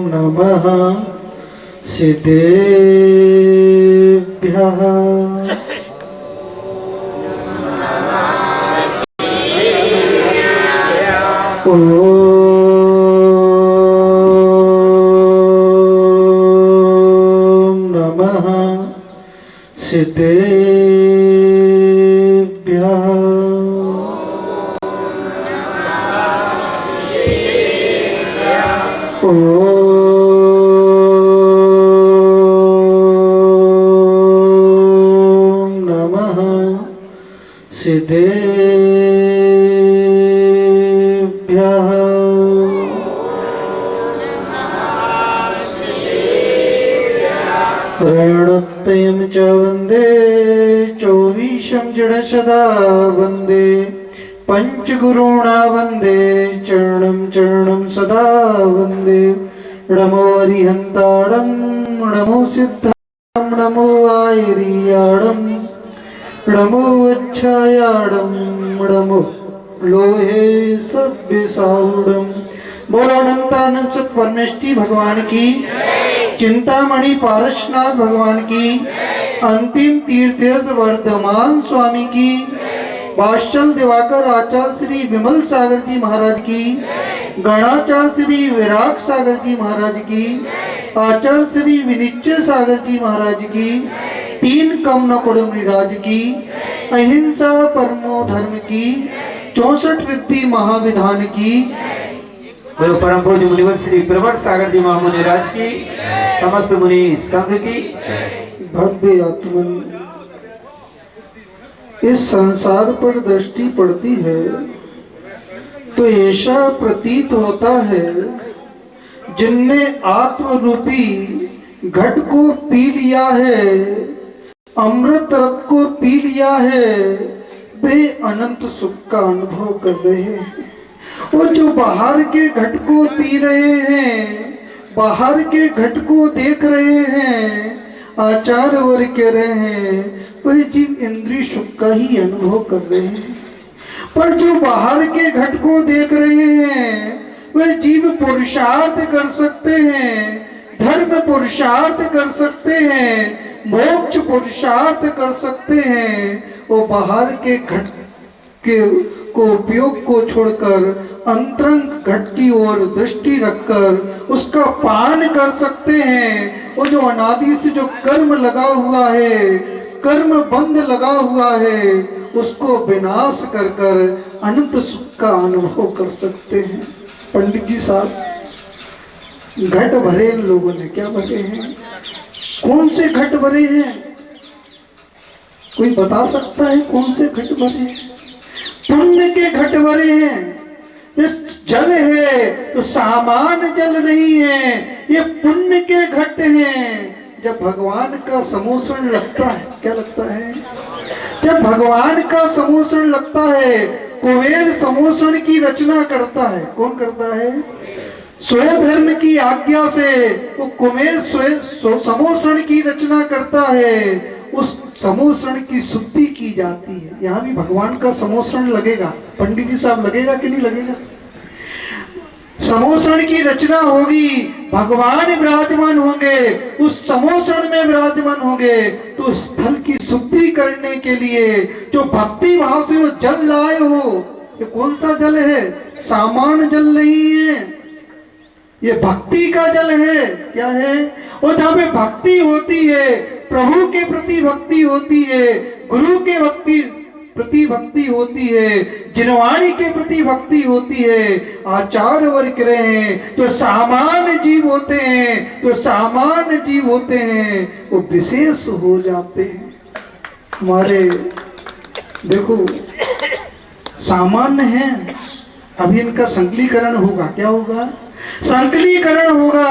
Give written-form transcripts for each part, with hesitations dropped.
नमः सिद्धेभ्यः। ॐ नमः सिद्धेभ्यः। ॐ नमः सिद्धेभ्यः। ऋणोत्तयं च वन्दे चौवीशं जडसदा वन्दे पंचगुरुणा वन्दे चरणं चरणं सदा वन्दे। नमो हरिहन्ताडं नमो सिद्धं नमो आयर्याडं नमो अच्छायाडं नमो लोहे सभ्यसाउडं। बोलो अनंतानंद सत परमेष्टि भगवान की, चिंतामणि पारसनाथ भगवान की, अंतिम तीर्थेश वर्धमान स्वामी की, वात्सल दिवाकर आचार्य श्री विमल सागर जी महाराज की, गणाचार्य श्री विराग सागर जी महाराज की, आचार्य श्री विनिश्चय सागर जी महाराज की, तीन कमन कुड़मराज की, अहिंसा परमो धर्म की, 64 रिद्धि महाविधान की, परम पूज्य मुनिवर श्री प्रवर सागर जी महामुनिराज की, समस्त मुनि संघ की भव्य आत्मन। इस संसार पर दृष्टि पड़ती है तो ऐसा प्रतीत होता है जिनने आत्म रूपी घट को पी लिया है, अमृत रस को पी लिया है, वे अनंत सुख का अनुभव कर रहे हैं। वो जो बाहर के घट को पी रहे हैं, बाहर के घट को देख रहे हैं, आचार्य वर्ग कह रहे हैं वह जीव इंद्रिय सुख का ही अनुभव कर रहे हैं। पर जो बाहर के घट को देख रहे हैं वह जीव पुरुषार्थ कर सकते हैं, धर्म पुरुषार्थ कर सकते हैं, मोक्ष पुरुषार्थ कर सकते हैं। वो बाहर के घट के को उपयोग को छोड़कर अंतरंग घट की ओर दृष्टि रखकर उसका पान कर सकते हैं। वो जो अनादि से जो कर्म लगा हुआ है, कर्म बंध लगा हुआ है, उसको विनाश कर कर अनंत सुख का अनुभव कर सकते हैं। पंडित जी साहब, घट भरे इन लोगों ने क्या भरे हैं? कौन से घट भरे हैं? कोई बता सकता है कौन से घट भरे हैं? पुण्य के घट भरे हैं। ये जल है तो सामान्य जल नहीं है, ये पुण्य के घट हैं। जब भगवान का समोषण लगता है, क्या लगता है? जब भगवान का समोषण लगता है, कुबेर समोषण की रचना करता है। कौन करता है? स्वधर्म की आज्ञा से वो कुबेर समोषण की रचना करता है, उस समोषण की शुद्धि की जाती है। यहाँ भी भगवान का समोषण लगेगा। पंडित जी साहब, लगेगा कि नहीं लगेगा? समोषण की रचना होगी, भगवान विराजमान होंगे, उस समोषण में विराजमान होंगे। तो स्थल की शुद्धि करने के लिए जो भक्ति भाव से जल लाए हो, ये कौन सा जल है? सामान्य जल नहीं है, ये भक्ति का जल है। क्या है? और जहाँ पे भक्ति होती है, प्रभु के प्रति भक्ति होती है, गुरु के प्रति भक्ति होती है, जिनवाणी के प्रति भक्ति होती है, आचार्य वर्ग रहे हैं, जो सामान्य जीव होते हैं, जो सामान्य जीव होते हैं, वो विशेष हो जाते हैं। हमारे देखो सामान्य हैं, अभी इनका संकलीकरण होगा। क्या होगा? संकलीकरण होगा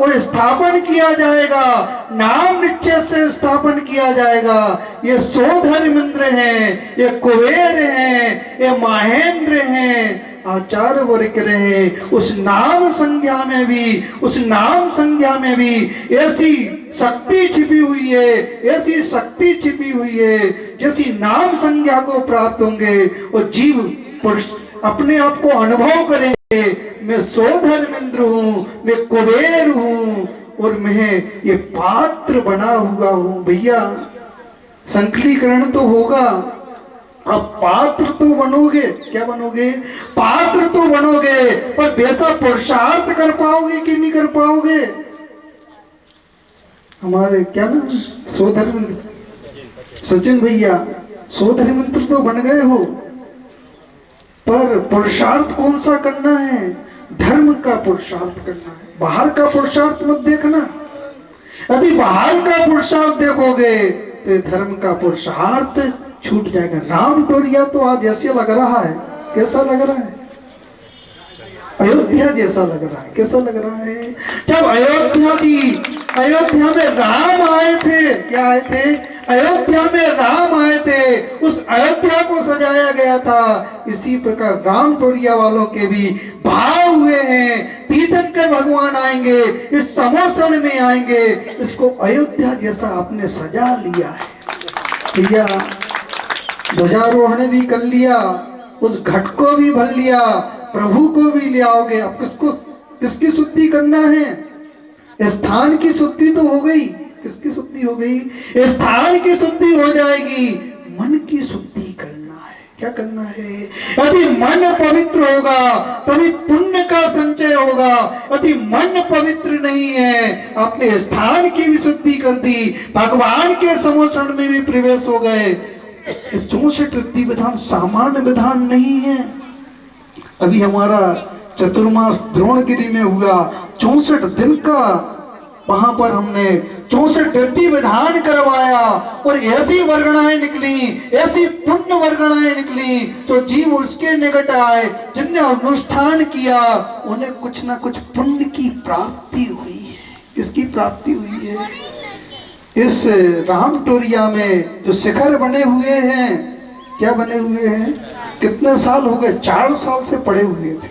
और स्थापन किया जाएगा, नाम निश्चय से स्थापन किया जाएगा। ये सोधर्मेंद्र हैं, ये कुबेर हैं, ये महेंद्र हैं, आचार्य वर्ग रहे। उस नाम संज्ञा में भी, उस नाम संज्ञा में भी ऐसी शक्ति छिपी हुई है, ऐसी शक्ति छिपी हुई है, जैसी नाम संज्ञा को प्राप्त होंगे और जीव पुरुष अपने आप को अनुभव करेंगे। मैं सोधर्मेंद्र हूँ, मैं कुबेर हूँ और मैं ये पात्र बना हुआ हूँ। भैया संकलीकरण तो होगा, अब पात्र तो बनोगे, क्या बनोगे? पात्र तो बनोगे, पर वैसा पुरुषार्थ कर पाओगे कि नहीं कर पाओगे? हमारे क्या नाम, सोधर्मेंद्र सचिन भैया, सोधर्मेंद्र तो बन गए हो, पर पुरुषार्थ कौन सा करना है? धर्म का पुरुषार्थ करना है, बाहर का पुरुषार्थ मत देखना। यदि बाहर का पुरुषार्थ देखोगे तो धर्म का पुरुषार्थ छूट जाएगा। राम टोरिया तो आज ऐसे लग रहा है, कैसा लग रहा है? अयोध्या जैसा लग रहा है। कैसा लग रहा है? जब अयोध्या में राम आए थे, क्या आए थे? अयोध्या में राम आए थे, उस अयोध्या को सजाया गया था। इसी प्रकार राम टोरिया वालों के भी भाव हुए हैं, तीर्थंकर भगवान आएंगे, इस समोसण में आएंगे, इसको अयोध्या जैसा आपने सजा लिया है। भैया ध्वजारोहण भी कर लिया, उस घट को भी भर लिया, प्रभु को भी ले आओगे। अब किसकी शुद्धि करना है? स्थान की शुद्धि तो हो गई, किसकी शुद्धि हो गई? स्थान की शुद्धि हो जाएगी, मन की शुद्धि करना है। क्या करना है? यदि मन पवित्र होगा तभी पुण्य का संचय होगा। यदि मन पवित्र नहीं है, आपने स्थान की भी शुद्धि कर दी, भगवान के समोषण में भी प्रवेश हो गए। 64 रीति विधान सामान्य विधान नहीं है। अभी हमारा चतुर्मास द्रोणगिरी में हुआ, 64 दिन का वहां पर हमने 64 रीति विधान करवाया और ऐसी वर्गणाएं निकली, ऐसी पुण्य वर्गणाएं निकली तो जीव उसके निकट आए, जिनने अनुष्ठान किया उन्हें कुछ ना कुछ पुण्य की प्राप्ति हुई है। किसकी प्राप्ति हुई है? इस रामटोरिया में जो शिखर बने हुए हैं, क्या बने हुए हैं? कितने साल हो गए? 4 साल से पड़े हुए थे।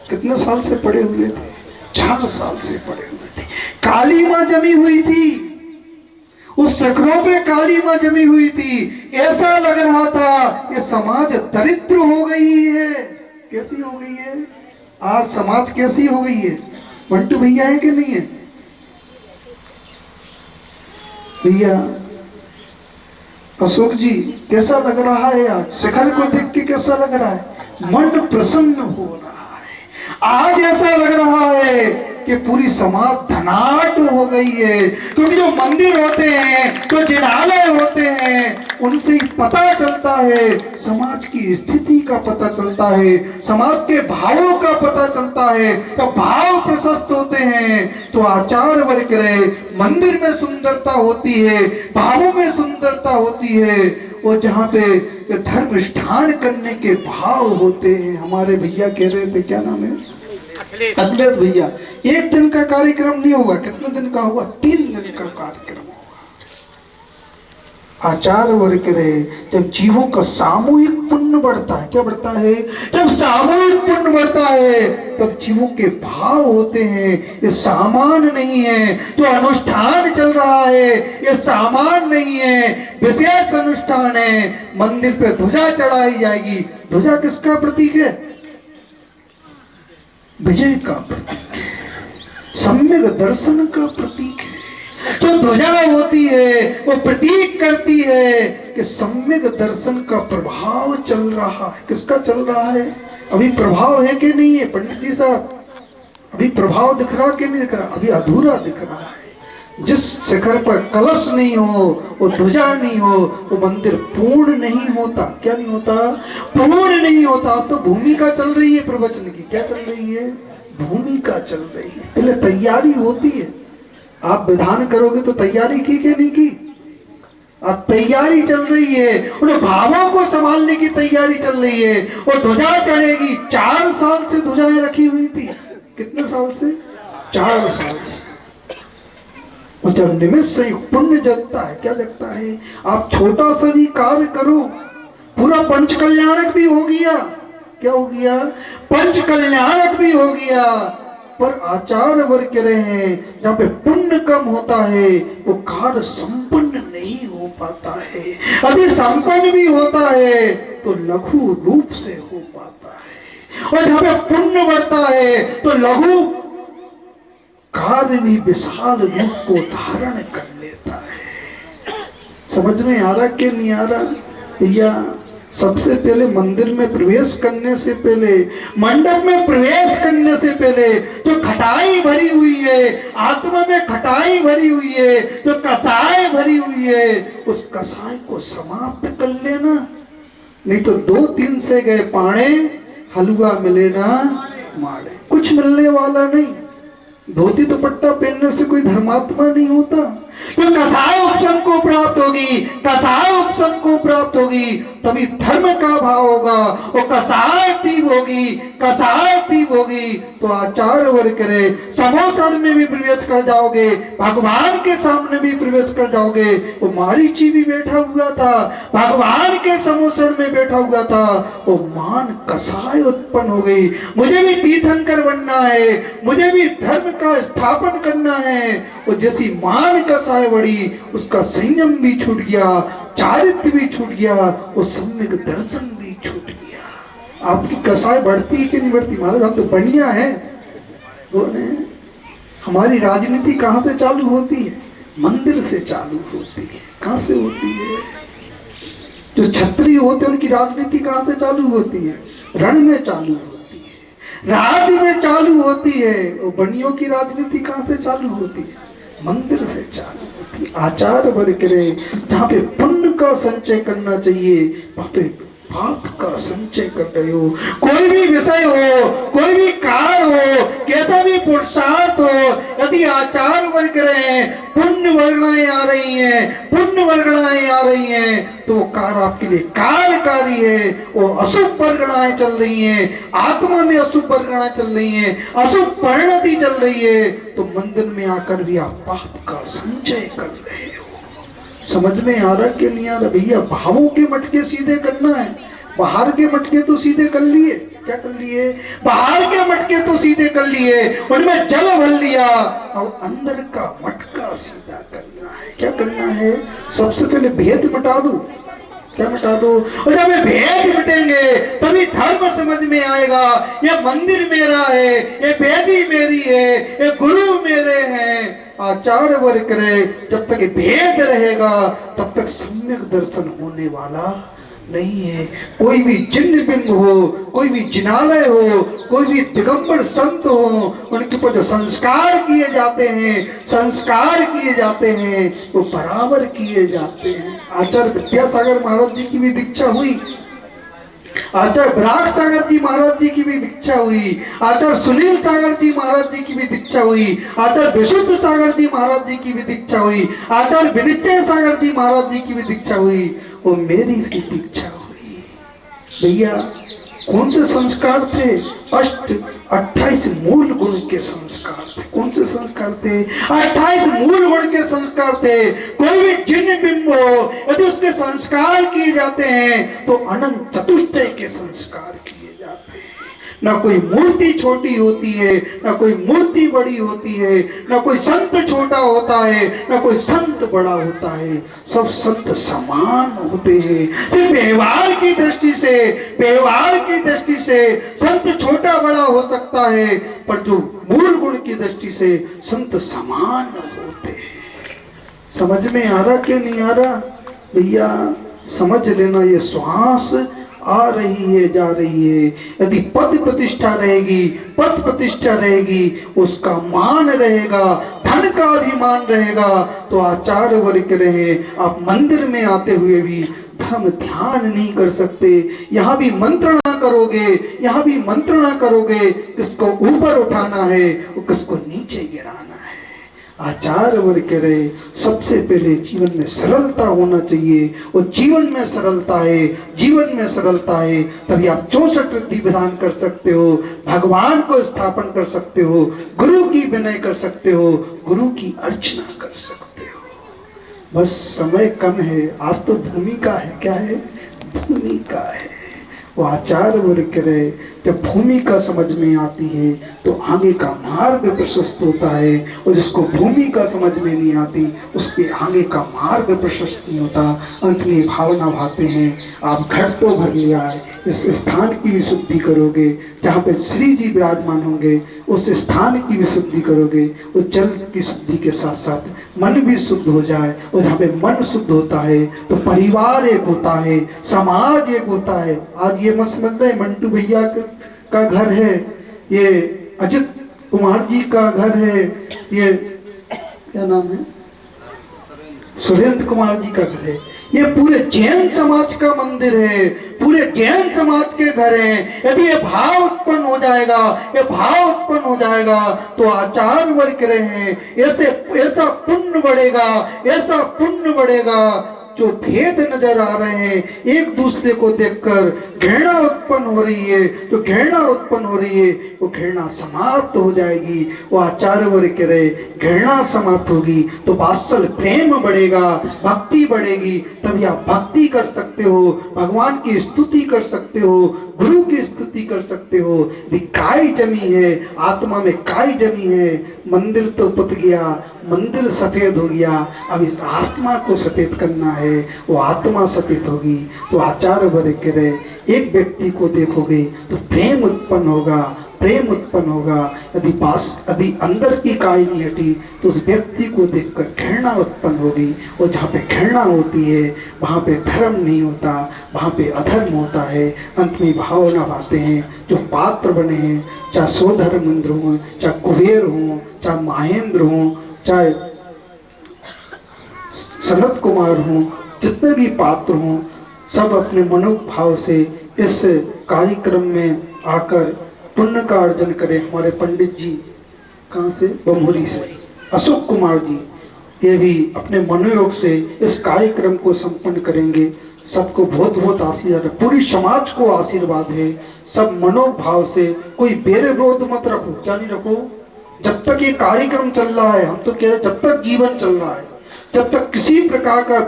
कितने साल से पड़े हुए थे? 4 साल से पड़े हुए थे। काली मां जमी हुई थी, उस शिखरों पे काली मां जमी हुई थी। ऐसा लग रहा था ये समाज दरिद्र हो गई है। कैसी हो गई है? आज समाज कैसी हो गई है? मंटू भैया है कि नहीं है? भैया अशोक जी कैसा लग रहा है? आज शिखर को देख के कैसा लग रहा है? मन प्रसन्न हो रहा है। आज ऐसा लग रहा है कि पूरी समाज धनाढ्य हो गई है, क्योंकि जो मंदिर होते हैं, जो जिनालय होते हैं, उनसे ही पता चलता है, समाज की स्थिति का पता चलता है, समाज के भावों का पता चलता है। तो भाव प्रशस्त होते हैं तो आचार वर्ग रहे, मंदिर में सुंदरता होती है, भावों में सुंदरता होती है, और जहाँ पे धर्म स्थान करने के भाव होते हैं। हमारे भैया कह रहे थे, क्या नाम है? अद्वैत भैया। 1 दिन का कार्यक्रम नहीं होगा, कितने दिन का होगा? 3 दिन का कार्यक्रम होगा। आचार वर्ग रहे, जब जीवों का सामूहिक पुण्य बढ़ता है, क्या बढ़ता है? जब सामूहिक पुण्य बढ़ता है तब जीवों के भाव होते हैं। ये सामान नहीं है जो अनुष्ठान चल रहा है, ये सामान नहीं है, विशेष अनुष्ठान है। मंदिर पे ध्वजा चढ़ाई जाएगी। ध्वजा किसका प्रतीक है? विजय का प्रतीक है, सम्यक दर्शन का प्रतीक है। जो ध्वजा होती है वो प्रतीक करती है कि सम्यक दर्शन का प्रभाव चल रहा है। किसका चल रहा है? अभी प्रभाव है कि नहीं है पंडित जी साहब? अभी प्रभाव दिख रहा कि नहीं दिख रहा? अभी अधूरा दिख रहा है। जिस शिखर पर कलश नहीं हो, वो ध्वजा नहीं हो, वो मंदिर पूर्ण नहीं होता। क्या नहीं होता? पूर्ण नहीं होता। तो भूमिका चल रही है प्रवचन की। क्या चल रही है? भूमिका चल रही है। पहले तैयारी होती है। आप विधान करोगे तो तैयारी की कि नहीं की? अब तैयारी चल रही है, उन भावों को संभालने की तैयारी चल रही है, और ध्वजा चढ़ेगी। 4 साल से ध्वजाएं रखी हुई थी। कितने साल से? 4 साल से। और जब निमित्त से पुण्य जगता है, क्या जगता है? आप छोटा सा भी कार्य करो, पूरा पंच कल्याणक भी हो गया। क्या हो गया? पंच कल्याणक भी हो गया। पर आचार वर्ग रहे हैं, जहाँ पे पुण्य कम होता है वो कार्य संपन्न नहीं हो पाता है। यदि संपन्न भी होता है तो लघु रूप से हो पाता है। और जहां पे पुण्य बढ़ता है तो लघु कार्य भी विशाल रूप को धारण कर लेता है। समझ में आ रहा कि नहीं आ रहा भैया? सबसे पहले मंदिर में प्रवेश करने से पहले, मंडप में प्रवेश करने से पहले जो खटाई भरी हुई है, आत्मा में खटाई भरी हुई है, जो कसाय भरी हुई है, उस कसाय को समाप्त कर लेना। नहीं तो 2-3 से गए पाणे, हलवा मिले ना माड़े, कुछ मिलने वाला नहीं। धोती दुपट्टा पहनने से कोई धर्मात्मा नहीं होता। तो कसाय उपशम को प्राप्त होगी, कसाय उपशम को प्राप्त होगी, तभी धर्म का भाव होगा। और कसाय तीव होगी, कसाय तीव होगी तो आचार वर्ग करे, समोसण में भी प्रवेश कर जाओगे, भगवान के सामने भी प्रवेश कर जाओगे। वो मारीची भी बैठा हुआ था, भगवान के समोसण में बैठा हुआ था, वो मान कसाय उत्पन्न हो गई। मुझे भी तीर्थंकर बनना है, मुझे भी धर्म का स्थापन करना है। और जैसी मान कसाय बढ़ी, उसका संयम भी छूट गया, चारित्र्य भी छूट गया, और सम्यक दर्शन भी छूट गया। आपकी कसाय बढ़ती है कि नहीं बढ़ती? महाराज हम तो बढ़िया है। बोले हमारी राजनीति कहाँ से चालू होती है? मंदिर से चालू होती है। कहाँ से होती है? जो क्षत्रिय होते हैं उनकी राजनीति कहाँ से चालू होती है? रण में चालू होती है, राज में चालू होती है। और बनियों की राजनीति कहाँ से चालू होती है? मंदिर से चालू होती है। आचार वर्ग करे, जहाँ पे पुण्य का संचय करना चाहिए वहां पे पाप का संचय कर रहे हो। कोई भी विषय हो, कोई भी कार्य हो, कैसा भी पुरुषार्थ हो, यदि आचार वर्ग रहे, पुण्य वर्गणाएं आ रही हैं, पुण्य वर्गणाएं आ रही हैं, तो वो कार्य आपके लिए कार्यकारी है। वो अशुभ वर्गणाएं चल रही हैं, आत्मा में अशुभ वर्गणाएं चल रही हैं, अशुभ परिणति चल रही है, तो मंदिर में आकर भी आप पाप का संचय कर रहे हो। समझ में आ रहा कि नहीं आ रहा भैया? भावों के मटके सीधे करना है। बाहर के मटके तो सीधे कर लिए, क्या कर लिए? बाहर के मटके तो सीधे कर लिए, उनमें जल भर लिया, और अंदर का मटका सीधा करना है। क्या करना है? सबसे पहले भेद मिटा दो। क्या मिटा दो? और जब ये भेद मिटेंगे तभी धर्म समझ में आएगा। ये मंदिर मेरा है, ये वेदी मेरी है, ये गुरु मेरे हैं। आचार वर्ग करे, जब तक भेद रहेगा तब तक सम्यक दर्शन होने वाला नहीं है। कोई भी जिन्न बिंब हो, कोई भी जिनालय हो, कोई भी दिगंबर संत हो, उनके ऊपर जो संस्कार किए जाते हैं, संस्कार किए जाते हैं, वो बराबर किए जाते हैं। आचार्य विद्यासागर महाराज जी की भी दीक्षा हुई, आचार्य विराग सागर जी महाराज जी की भी दीक्षा हुई, आचार्य सुनील सागर जी महाराज जी की भी दीक्षा हुई, आचार्य विशुद्ध सागर जी महाराज जी की भी दीक्षा हुई, आचार्य विनिश्चय सागर जी महाराज जी की भी दीक्षा हुई, और मेरी भी दीक्षा हुई। भैया कौन से संस्कार थे? 28 मूल गुण के संस्कार थे। कौन से संस्कार थे? 28 मूल गुण के संस्कार थे। कोई भी जिन्न बिंब हो, यदि उसके संस्कार किए जाते हैं तो अनंत चतुष्टय के संस्कार किए जाते हैं। ना कोई मूर्ति छोटी होती है, ना कोई मूर्ति बड़ी होती है, ना कोई संत छोटा होता है, ना कोई संत बड़ा होता है। सब संत समान होते हैं। सिर्फ व्यवहार की दृष्टि से, व्यवहार की दृष्टि से संत छोटा बड़ा हो सकता है, पर जो मूल गुण की दृष्टि से संत समान होते हैं। समझ में आ रहा कि नहीं आ रहा भैया? समझ लेना, ये श्वास आ रही है, जा रही है। यदि पद प्रतिष्ठा रहेगी, पद प्रतिष्ठा रहेगी, उसका मान रहेगा, धन का अभिमान रहेगा, तो आचार वर्ग रहे। आप मंदिर में आते हुए भी धर्म ध्यान नहीं कर सकते। यहाँ भी मंत्रणा करोगे, यहाँ भी मंत्रणा करोगे, किसको ऊपर उठाना है और किसको नीचे गिराना है। आचार वर्ग रहे। सबसे पहले जीवन में सरलता होना चाहिए, और जीवन में सरलता है, जीवन में सरलता है, तभी आप 64 रिद्धि विधान कर सकते हो, भगवान को स्थापन कर सकते हो, गुरु की विनय कर सकते हो, गुरु की अर्चना कर सकते हो। बस समय कम है। आज तो भूमिका है, क्या है? भूमिका है। वो आचार्य वर्ग करे जब भूमिका समझ में आती है तो आगे का मार्ग प्रशस्त होता है, और जिसको भूमिका समझ में नहीं आती उसके आगे का मार्ग प्रशस्त नहीं होता। अंत में भावना भाते हैं, आप घट तो भर लिया है, इस स्थान की भी शुद्धि करोगे, जहाँ पे श्री जी विराजमान होंगे उस स्थान की भी शुद्धि करोगे, उस जल की शुद्धि के साथ साथ मन भी शुद्ध हो जाए, और जहाँ पे मन शुद्ध होता है तो परिवार एक होता है, समाज एक होता है। आज ये मत समझ रहे मंटू भैया का घर है, ये अजित कुमार जी का घर है, ये क्या नाम है सुरेंद्र कुमार जी का घर है, ये पूरे जैन समाज का मंदिर है, पूरे जैन समाज के घर हैं। यदि ये भाव उत्पन्न हो जाएगा, ये भाव उत्पन्न हो जाएगा तो आचार्य वर्ग कह रहे हैं ऐसे ऐसा पुण्य बढ़ेगा, ऐसा पुण्य बढ़ेगा। जो भेद नजर आ रहे हैं एक दूसरे को देखकर घृणा उत्पन्न हो रही है, जो घृणा उत्पन्न हो रही है वो घृणा समाप्त हो जाएगी। वो आचार्य वर्ग कह रहे घृणा समाप्त होगी तो वात्सल प्रेम बढ़ेगा, भक्ति बढ़ेगी, तभी आप भक्ति कर सकते हो, भगवान की स्तुति कर सकते हो, गुरु की स्तुति कर सकते हो। काई जमी है, आत्मा में काई जमी है, मंदिर तो पुत गया, मंदिर सफेद हो गया, अब इस आत्मा को सफेद करना है, वो आत्मा सफेद होगी। तो आचार्य वर्ग कह रहे एक व्यक्ति को देखोगे तो प्रेम उत्पन्न होगा, प्रेम उत्पन्न होगा। यदि अंदर की काई नहीं हटी तो उस व्यक्ति को देखकर घृणा उत्पन्न होगी, और जहाँ पे घृणा होती है वहाँ पे धर्म नहीं होता, वहाँ पे अधर्म होता है। अंत में भावना पाते हैं जो पात्र बने हैं, चाहे सोधर्मेंद्र हों, चाहे कुबेर हों, चाहे महेंद्र हों, चाहे सनत कुमार हों, जितने भी पात्र हों, सब अपने मनोभाव से इस कार्यक्रम में आकर पुण्य का अर्जन करें। हमारे पंडित जी कहाँ से, बमोरी से, अशोक कुमार जी, ये भी अपने मनोयोग से इस कार्यक्रम को संपन्न करेंगे। सबको बहुत बहुत आशीर्वाद है, पूरी समाज को आशीर्वाद है। सब मनोभाव से कोई बेरे विरोध मत रखो, क्या नहीं रखो, जब तक ये कार्यक्रम चल रहा है, हम तो कह रहे जब तक जीवन चल रहा है, जब तक किसी प्रकार का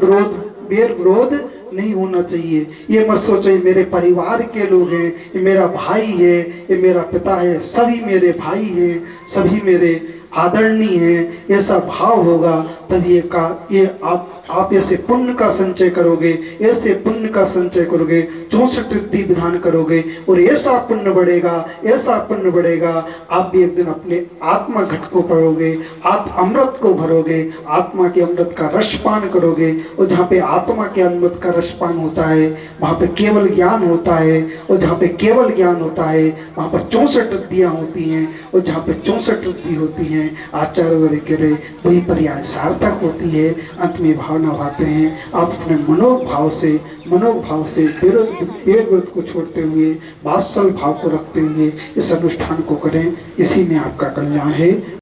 बेर विरोध नहीं होना चाहिए। ये मत सोचो ये मेरे परिवार के लोग हैं, ये मेरा भाई है, ये मेरा पिता है, सभी मेरे भाई हैं, सभी मेरे आदरणीय हैं। ऐसा भाव होगा तभी ये आप ऐसे पुण्य का संचय करोगे, ऐसे पुण्य का संचय करोगे, 64 रिद्धि विधान करोगे, और ऐसा पुण्य बढ़ेगा, ऐसा पुण्य बढ़ेगा। आप भी एक दिन अपने आत्मा घट को पढ़ोगे, अमृत को भरोगे, आत्मा के अमृत का रसपान करोगे, और जहाँ पे आत्मा के अमृत का रसपान होता है वहाँ पे केवल ज्ञान होता है, और जहाँ पे केवल ज्ञान होता है वहाँ पर 64 रिद्धियाँ होती हैं, और जहाँ पे 64 रिद्धि होती हैं आचार्य वर्ग कह रहे वही पर्याय सार्थक होती है। अंत में भावना भाते हैं, आप अपने मनोभाव से विरोध को छोड़ते हुए वात्सल भाव को रखते हुए इस अनुष्ठान को करें, इसी में आपका कल्याण है।